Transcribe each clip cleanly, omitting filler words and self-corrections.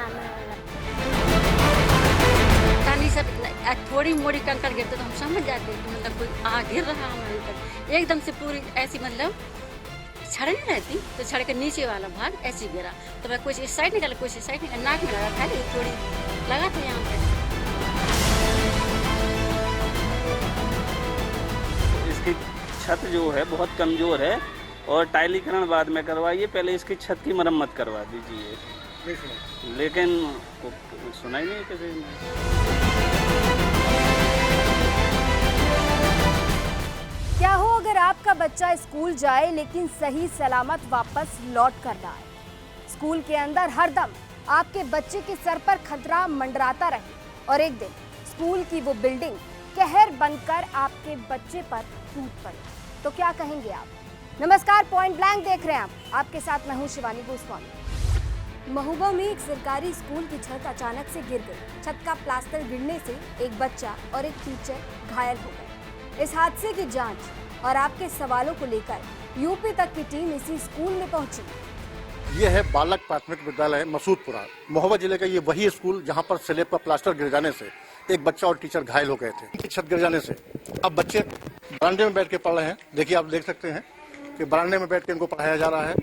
नाम है। तानी सर थोड़ी मोड़ी कंकड़ गिरते तो हम समझ जाते हैं कि मतलब कोई गिर रहा हमारे ऊपर। एकदम से पूरी ऐसी मतलब छड़ नहीं रहती तो छड़ के नीचे वाला भाग ऐसे गिरा तो मैं कुछ इस साइड निकाला कुछ इस साइड निकाला, नाक में लगा खाली थोड़ी लगा था यहाँ पे। इसकी छत जो है बहुत कमजोर है और टाइलीकरण बाद में करवाइए, पहले इसकी छत की मरम्मत करवा दीजिए। लेकिन सुना ही नहीं किसी ने। क्या हो अगर आपका बच्चा स्कूल जाए लेकिन सही सलामत वापस लौट कर ना आए? स्कूल के अंदर हरदम आपके बच्चे के सर पर खतरा मंडराता रहे और एक दिन स्कूल की वो बिल्डिंग कहर बनकर आपके बच्चे पर टूट पड़ी तो क्या कहेंगे आप? नमस्कार, पॉइंट ब्लैंक देख रहे हैं आप। आपके साथ मैं हूं शिवानी गोस्वामी। महोबा में एक सरकारी स्कूल की छत अचानक से गिर गई। छत का प्लास्टर गिरने से एक बच्चा और एक टीचर घायल हो गए। इस हादसे की जांच और आपके सवालों को लेकर यूपी तक की टीम इसी स्कूल में पहुंची। ये है बालक प्राथमिक विद्यालय मसूदपुरा, महोबा जिले का ये वही स्कूल जहां पर स्लेब का प्लास्टर गिर जाने से एक बच्चा और टीचर घायल हो गए थे। इनकी छत गिर जाने से अब बच्चे बरामदे में बैठ के पढ़ रहे हैं। देखिए, आप देख सकते हैं कि बरामदे में बैठ के इनको पढ़ाया जा रहा है।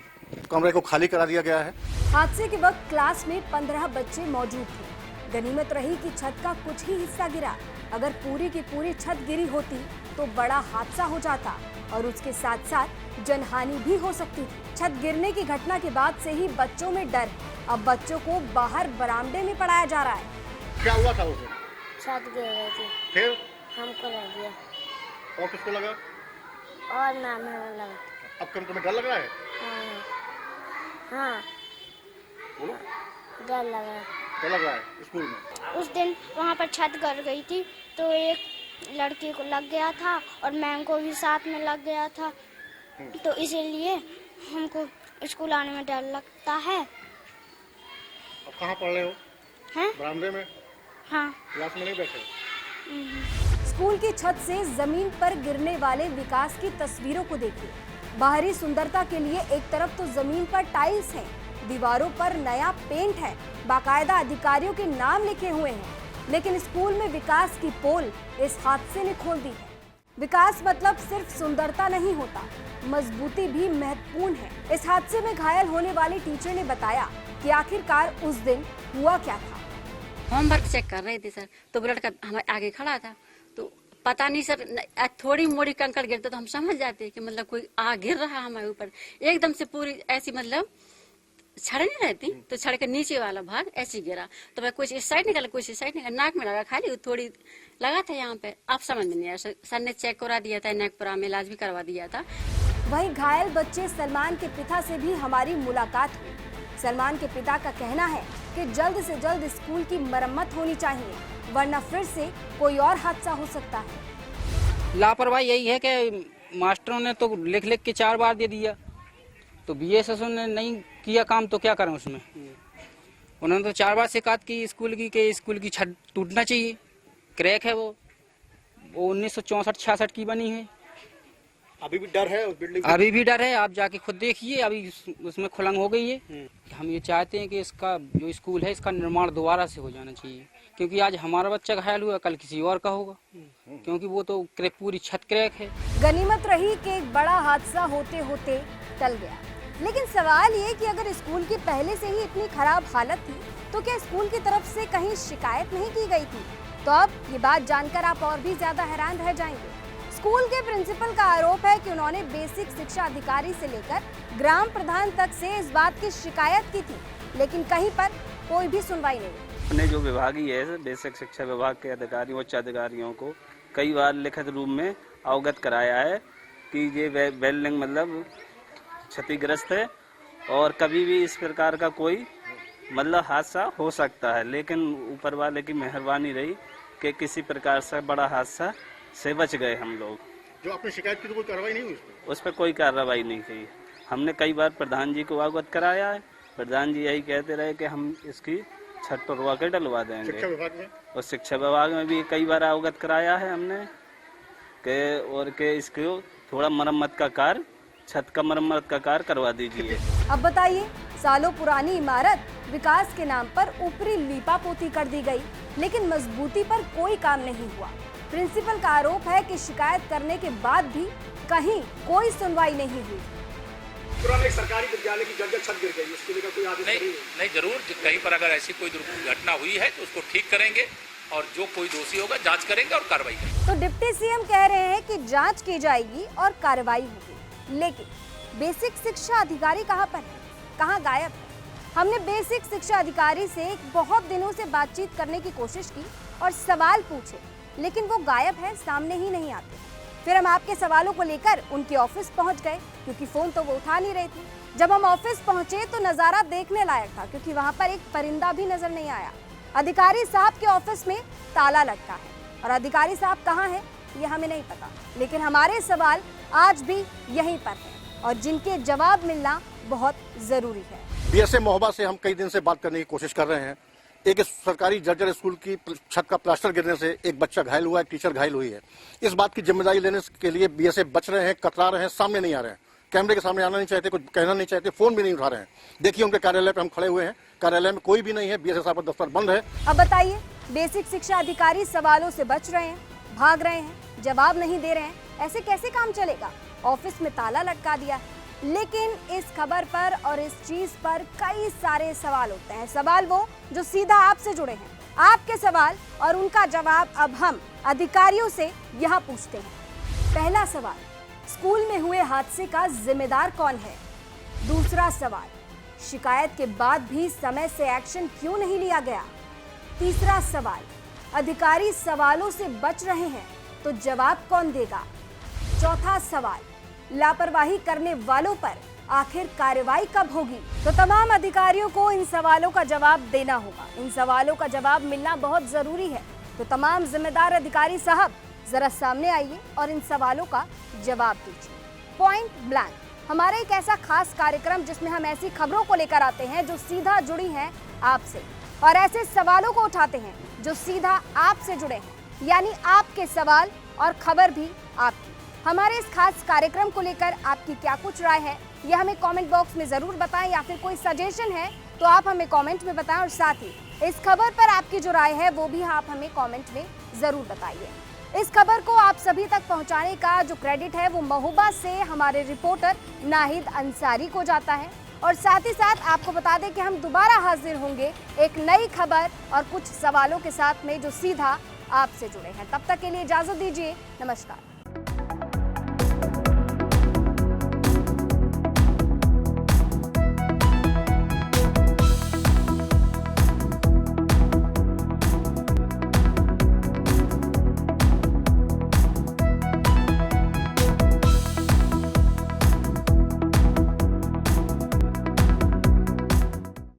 कमरे को खाली करा दिया गया है। हादसे के वक्त क्लास में 15 बच्चे मौजूद थे। गनीमत रही कि छत का कुछ ही हिस्सा गिरा। अगर पूरी की पूरी छत गिरी होती तो बड़ा हादसा हो जाता और उसके साथ साथ जनहानि भी हो सकती थी। छत गिरने की घटना के बाद से ही बच्चों में डर। अब बच्चों को बाहर बरामदे में पढ़ाया जा रहा है। क्या हुआ था उसे? छत गिर रही थी, फिर हमको लग गया और किसको लगा? और नाम है लगा। अब तुम्हें डर लग रहा है? हाँ, बोलो। डर लगा। डर लग रहा है स्कूल में? उस दिन वहाँ पर छत गिर गई थी तो एक लड़की को लग गया था और मैम को भी साथ में लग गया था, तो इसीलिए हमको स्कूल आने में डर लगता है। अब कहाँ पढ़ रहे हो? हैं? बरामदे में? हाँ। क्लास में नहीं बैठे? स्कूल की छत से जमीन पर गिरने वाले विकास की तस्वीरों को देखिए। बाहरी सुंदरता के लिए एक तरफ तो जमीन पर टाइल्स हैं, दीवारों पर नया पेंट है, बाकायदा अधिकारियों के नाम लिखे हुए हैं, लेकिन स्कूल में विकास की पोल इस हादसे ने खोल दी है। विकास मतलब सिर्फ सुंदरता नहीं होता, मजबूती भी महत्वपूर्ण है। इस हादसे में घायल होने वाले टीचर ने बताया कि आखिरकार उस दिन हुआ क्या था। होमवर्क चेक कर रहे थे सर, तो वो लड़का हमारे आगे खड़ा था तो पता नहीं सर थोड़ी मोड़ी कंकड़ गिरते तो हम समझ जाते हैं कि मतलब कोई गिर रहा हमारे ऊपर। एकदम से पूरी ऐसी मतलब छड़ नहीं रहती तो छड़ के नीचे वाला भाग ऐसे गिरा तो मैं कुछ इस साइड निकाला कुछ इस साइड निकाला, नाक में लगा खाली थोड़ी लगा था यहाँ पे। अब समझ में नहीं आया। सर ने चेक करा दिया था, नागपुरा में इलाज भी करवा दिया था। वहीं घायल बच्चे सलमान के पिता से भी हमारी मुलाकात हुई। सलमान के पिता का कहना है कि जल्द से जल्द स्कूल की मरम्मत होनी चाहिए, वरना फिर से कोई और हादसा हो सकता है। लापरवाही यही है कि मास्टरों ने तो लिख लिख के 4 बार दे दिया, तो बीएसएसओ ने नहीं किया काम तो क्या करें उसमें। उन्होंने तो 4 बार शिकायत की स्कूल की कि स्कूल की छत टूटना चाहिए, क्रैक है वो 1964-66 की बनी है। अभी भी डर है उस बिल्डिंग? अभी भी डर है, आप जाके खुद देखिए, अभी उसमें खुलंग हो गई है। हम ये चाहते हैं कि इसका जो स्कूल है इसका निर्माण दोबारा से हो जाना चाहिए, क्योंकि आज हमारा बच्चा घायल हुआ, कल किसी और का होगा, क्योंकि वो तो पूरी छत क्रैक है। गनीमत रही कि एक बड़ा हादसा होते होते टल गया, लेकिन सवाल ये कि अगर स्कूल की पहले से ही इतनी खराब हालत थी तो क्या स्कूल की तरफ से कहीं शिकायत नहीं की गई थी? तो अब ये बात जानकर आप और भी ज्यादा हैरान रह जाएंगे। स्कूल के प्रिंसिपल का आरोप है कि उन्होंने बेसिक शिक्षा अधिकारी से लेकर ग्राम प्रधान तक से इस बात की शिकायत की थी, लेकिन कहीं पर कोई भी सुनवाई नहीं। अपने जो विभागीय है बेसिक शिक्षा विभाग के अधिकारियों उच्च अधिकारियों को कई बार लिखित रूप में अवगत कराया है कि ये बिल्डिंग मतलब क्षतिग्रस्त है और कभी भी इस प्रकार का कोई मतलब हादसा हो सकता है, लेकिन ऊपर वाले की मेहरबानी रही कि किसी प्रकार से बड़ा हादसा से बच गए हम लोग। जो आपने शिकायत की तो कोई कार्रवाई नहीं हुई उस पर कोई कार्रवाई नहीं की। हमने कई बार प्रधान जी को अवगत कराया है, प्रधान जी यही कहते रहे कि हम इसकी छत तोड़वा के डलवा देंगे। शिक्षा विभाग में और शिक्षा विभाग में भी कई बार अवगत कराया है हमने कि इसको थोड़ा मरम्मत का कार्य, छत का मरम्मत का कार्य करवा दीजिए। अब बताइए, सालों पुरानी इमारत विकास के नाम पर ऊपरी लीपापोती कर दी गई, लेकिन मजबूती पर कोई काम नहीं हुआ। प्रिंसिपल का आरोप है कि शिकायत करने के बाद भी कहीं कोई सुनवाई नहीं हुई। तुरंत एक सरकारी विद्यालय की जर्जर छत गिर गई, उसको लेकर कोई आदेश नहीं, जरूर कहीं पर अगर ऐसी कोई घटना हुई है तो उसको ठीक करेंगे और जो कोई दोषी होगा जांच करेंगे और कार्रवाई करेंगे। तो डिप्टी सीएम कह रहे हैं कि जांच की जाएगी और कार्रवाई होगी, लेकिन बेसिक शिक्षा अधिकारी कहां पर है, कहां गायब है? हमने बेसिक शिक्षा अधिकारी से बहुत दिनों से बातचीत करने की कोशिश की और सवाल पूछे, लेकिन वो गायब है, सामने ही नहीं आते। फिर हम आपके सवालों को लेकर उनके ऑफिस पहुंच गए, क्योंकि फोन तो वो उठा नहीं रही थी। जब हम ऑफिस पहुंचे तो नजारा देखने लायक था, क्योंकि वहां पर एक परिंदा भी नजर नहीं आया। अधिकारी साहब के ऑफिस में ताला लटका है और अधिकारी साहब कहाँ हैं ये हमें नहीं पता, लेकिन हमारे सवाल आज भी यहीं पर हैं और जिनके जवाब मिलना बहुत जरूरी है। बीएसए महोबा से हम कई दिन से बात करने की कोशिश कर रहे हैं। एक सरकारी जर्जर स्कूल की छत का प्लास्टर गिरने से एक बच्चा घायल हुआ है, टीचर घायल हुई है। इस बात की जिम्मेदारी लेने के लिए बीएसए बच रहे हैं, कतरा रहे हैं, सामने नहीं आ रहे हैं, कैमरे के सामने आना नहीं चाहते, कुछ कहना नहीं चाहते, फोन भी नहीं उठा रहे हैं। देखिए उनके कार्यालय पे हम खड़े हुए हैं, कार्यालय में कोई भी नहीं है, बीएसए साहब का दफ्तर बंद है। अब बताइए, बेसिक शिक्षा अधिकारी सवालों से बच रहे हैं, भाग रहे हैं, जवाब नहीं दे रहे हैं, ऐसे कैसे काम चलेगा? ऑफिस में ताला लटका दिया। लेकिन इस खबर पर और इस चीज पर कई सारे सवाल उठते हैं, सवाल वो जो सीधा आपसे जुड़े हैं। आपके सवाल और उनका जवाब अब हम अधिकारियों से यहाँ पूछते हैं। पहला सवाल, स्कूल में हुए हादसे का जिम्मेदार कौन है? दूसरा सवाल, शिकायत के बाद भी समय से एक्शन क्यों नहीं लिया गया? तीसरा सवाल, अधिकारी सवालों से बच रहे हैं तो जवाब कौन देगा? चौथा सवाल, लापरवाही करने वालों पर आखिर कार्रवाई कब होगी? तो तमाम अधिकारियों को इन सवालों का जवाब देना होगा, इन सवालों का जवाब मिलना बहुत जरूरी है। तो तमाम जिम्मेदार अधिकारी साहब जरा सामने आइए और इन सवालों का जवाब दीजिए। पॉइंट ब्लैंक हमारा एक ऐसा खास कार्यक्रम जिसमें हम ऐसी खबरों को लेकर आते हैं जो सीधा जुड़ी हैं आपसे, और ऐसे सवालों को उठाते हैं जो सीधा आपसे जुड़े हैं, यानी आपके सवाल और खबर भी आपकी। हमारे इस खास कार्यक्रम को लेकर आपकी क्या कुछ राय है, यह हमें कमेंट बॉक्स में जरूर बताएं, या फिर कोई सजेशन है तो आप हमें कमेंट में बताएं, और साथ ही इस खबर पर आपकी जो राय है वो भी आप हमें कमेंट में जरूर बताइए। इस खबर को आप सभी तक पहुंचाने का जो क्रेडिट है वो महोबा से हमारे रिपोर्टर नाहिद अंसारी को जाता है, और साथ ही साथ आपको बता दें कि हम दोबारा हाजिर होंगे एक नई खबर और कुछ सवालों के साथ में जो सीधा आपसे जुड़े हैं। तब तक के लिए इजाजत दीजिए, नमस्कार।